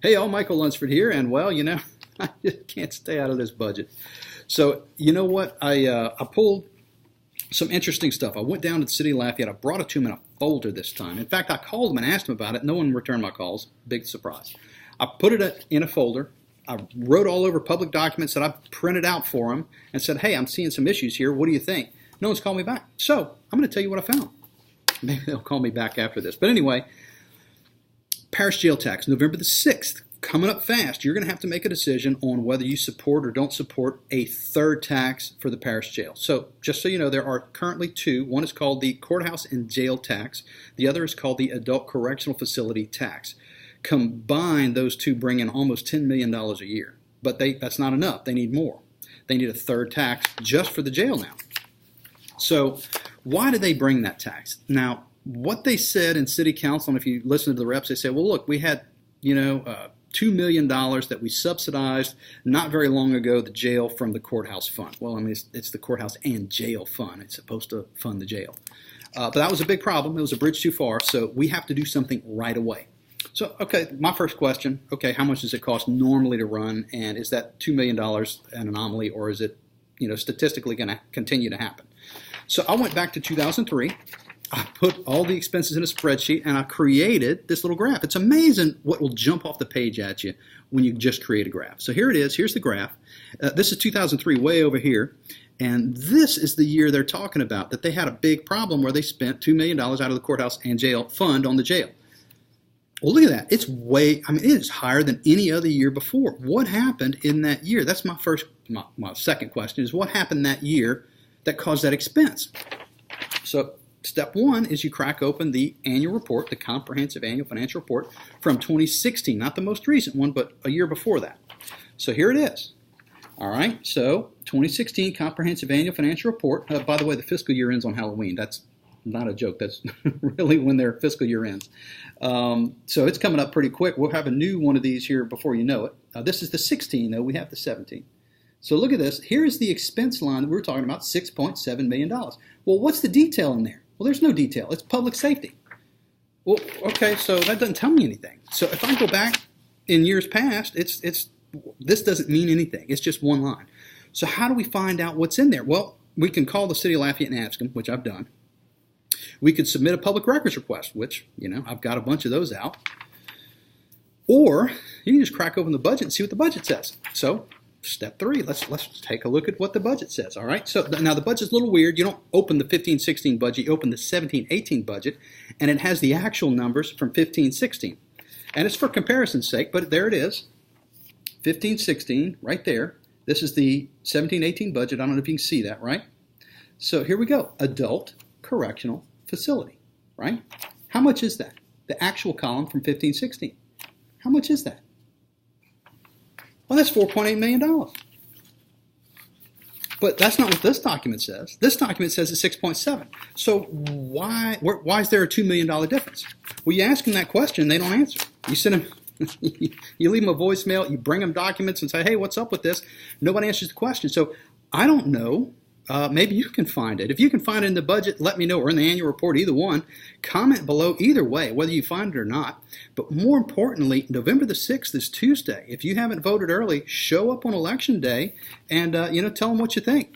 Hey, all, Michael Lunsford here, and well, I just can't stay out of this budget. So, you know what? I pulled some interesting stuff. I went down to the city of Lafayette. I brought it to them in a folder this time. In fact, I called them and asked them about it. No one returned my calls. Big surprise. I put it in a folder. I wrote all over public documents that I printed out for them and said, hey, I'm seeing some issues here. What do you think? No one's called me back. So, I'm going to tell you what I found. Maybe they'll call me back after this. But anyway, parish jail tax, November the 6th, coming up fast. You're going to have to make a decision on whether you support or don't support a third tax for the parish jail. So just so you know, there are currently two. One is called the courthouse and jail tax. The other is called the adult correctional facility tax. Combined, those two bring in almost $10 million a year. But that's not enough. They need more. They need a third tax just for the jail now. So why did they bring that tax? Now, what they said in city council, and if you listen to the reps, they said, well, look, we had, $2 million that we subsidized not very long ago, the jail from the courthouse fund. Well, I mean, it's the courthouse and jail fund. It's supposed to fund the jail. But that was a big problem. It was a bridge too far, so we have to do something right away. So, okay, my first question, okay, how much does it cost normally to run, and is that $2 million an anomaly, or is it, statistically going to continue to happen? So I went back to 2003. I put all the expenses in a spreadsheet, and I created this little graph. It's amazing what will jump off the page at you when you just create a graph. So here it is. Here's the graph. This is 2003, way over here. And this is the year they're talking about, that they had a big problem where they spent $2 million out of the courthouse and jail fund on the jail. Well, look at that. It is higher than any other year before. What happened in that year? That's my second question, is what happened that year that caused that expense? So step one is you crack open the annual report, the comprehensive annual financial report from 2016, not the most recent one, but a year before that. So here it is. All right, so 2016 comprehensive annual financial report. By the way, the fiscal year ends on Halloween. That's not a joke. That's really when their fiscal year ends. So it's coming up pretty quick. We'll have a new one of these here before you know it. This is the 16, though. We have the 17. So look at this. Here's the expense line that we were talking about, $6.7 million. Well, what's the detail in there? Well, there's no detail. It's public safety. Well, okay, so that doesn't tell me anything. So if I go back in years past, this doesn't mean anything. It's just one line. So how do we find out what's in there? Well, we can call the city of Lafayette and ask them, which I've done. We could submit a public records request, which, I've got a bunch of those out. Or you can just crack open the budget and see what the budget says. So step three, let's take a look at what the budget says, all right? So now the budget's a little weird. You don't open the 15-16 budget. You open the 17-18 budget, and it has the actual numbers from 15-16. And it's for comparison's sake, but there it is, 15-16, right there. This is the 17-18 budget. I don't know if you can see that, right? So here we go, adult correctional facility, right? How much is that? The actual column from 15-16. How much is that? Well, that's $4.8 million. But that's not what this document says. This document says it's 6.7. So why is there a $2 million difference? Well, you ask them that question, they don't answer. You send them, you leave them a voicemail, you bring them documents and say, hey, what's up with this? Nobody answers the question. So I don't know. Maybe you can find it. If you can find it in the budget, let me know, or in the annual report, either one. Comment below either way, whether you find it or not. But more importantly, November the 6th is Tuesday. If you haven't voted early, show up on Election Day and, tell them what you think.